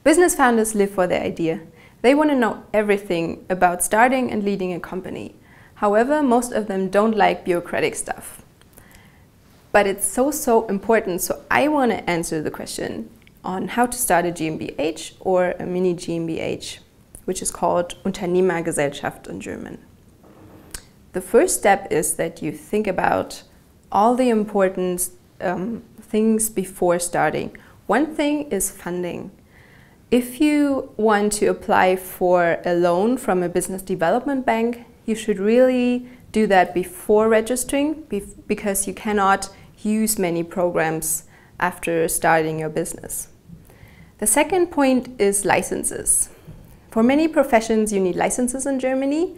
Business founders live for their idea. They want to know everything about starting and leading a company. However, most of them don't like bureaucratic stuff. But it's so important, so I want to answer the question on how to start a GmbH or a mini GmbH, which is called Unternehmergesellschaft in German. The first step is that you think about all the important things before starting. One thing is funding. If you want to apply for a loan from a business development bank, you should really do that before registering because you cannot use many programs after starting your business. The second point is licenses. For many professions you need licenses in Germany,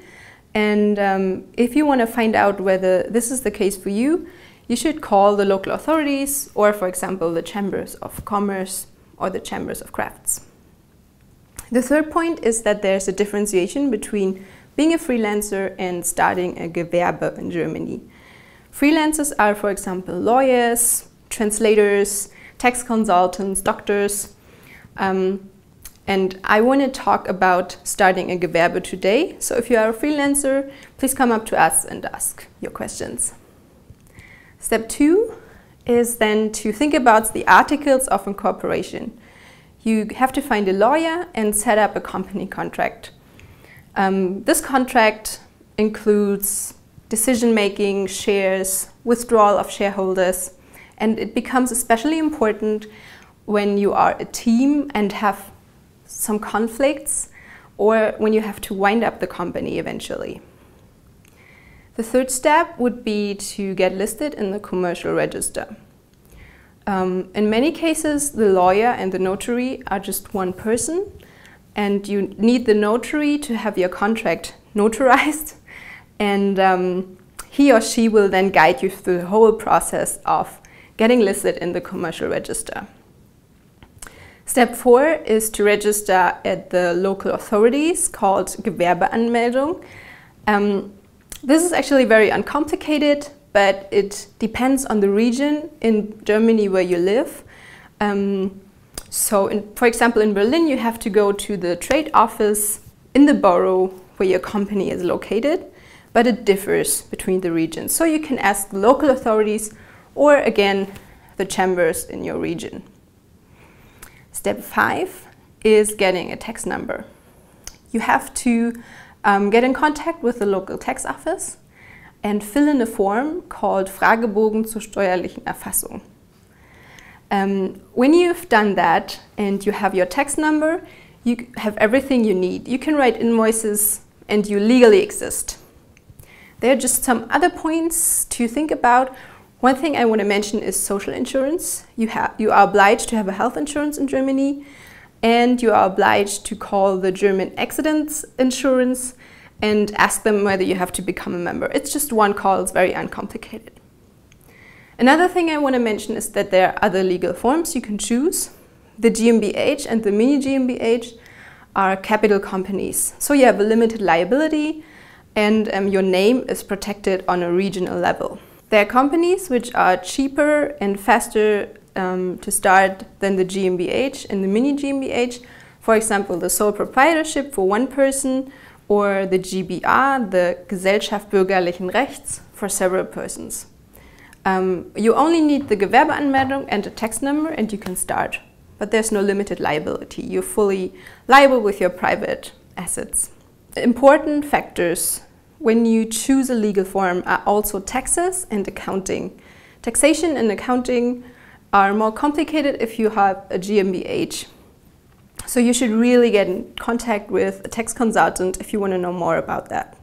and if you want to find out whether this is the case for you, you should call the local authorities or, for example, the chambers of commerce or the chambers of crafts. The third point is that there's a differentiation between being a freelancer and starting a Gewerbe in Germany. Freelancers are, for example, lawyers, translators, tax consultants, doctors. And I want to talk about starting a Gewerbe today. So if you are a freelancer, please come up to us and ask your questions. Step 2 is then to think about the articles of incorporation. You have to find a lawyer and set up a company contract. This contract includes decision-making, shares, withdrawal of shareholders, and it becomes especially important when you are a team and have some conflicts, or when you have to wind up the company eventually. The third step would be to get listed in the commercial register. In many cases, the lawyer and the notary are just one person, and you need the notary to have your contract notarized, and he or she will then guide you through the whole process of getting listed in the commercial register. Step 4 is to register at the local authorities called Gewerbeanmeldung. This is actually very uncomplicated, but it depends on the region in Germany where you live. For example, in Berlin, you have to go to the trade office in the borough where your company is located, but it differs between the regions. So you can ask the local authorities or, again, the chambers in your region. Step 5 is getting a tax number. You have to get in contact with the local tax office and fill in a form called Fragebogen zur steuerlichen Erfassung. When you've done that and you have your tax number, you have everything you need. You can write invoices and you legally exist. There are just some other points to think about. One thing I want to mention is social insurance. You are obliged to have a health insurance in Germany, and you are obliged to call the German accident insurance and ask them whether you have to become a member. It's just one call, it's very uncomplicated. Another thing I want to mention is that there are other legal forms you can choose. The GmbH and the mini GmbH are capital companies. So you have a limited liability and your name is protected on a regional level. There are companies which are cheaper and faster to start than the GmbH and the mini GmbH. For example, the sole proprietorship for one person, or the GbR, the Gesellschaft bürgerlichen Rechts, for several persons. You only need the Gewerbeanmeldung and a tax number and you can start. But there's no limited liability. You're fully liable with your private assets. Important factors when you choose a legal form are also taxes and accounting. Taxation and accounting are more complicated if you have a GmbH. So you should really get in contact with a tax consultant if you want to know more about that.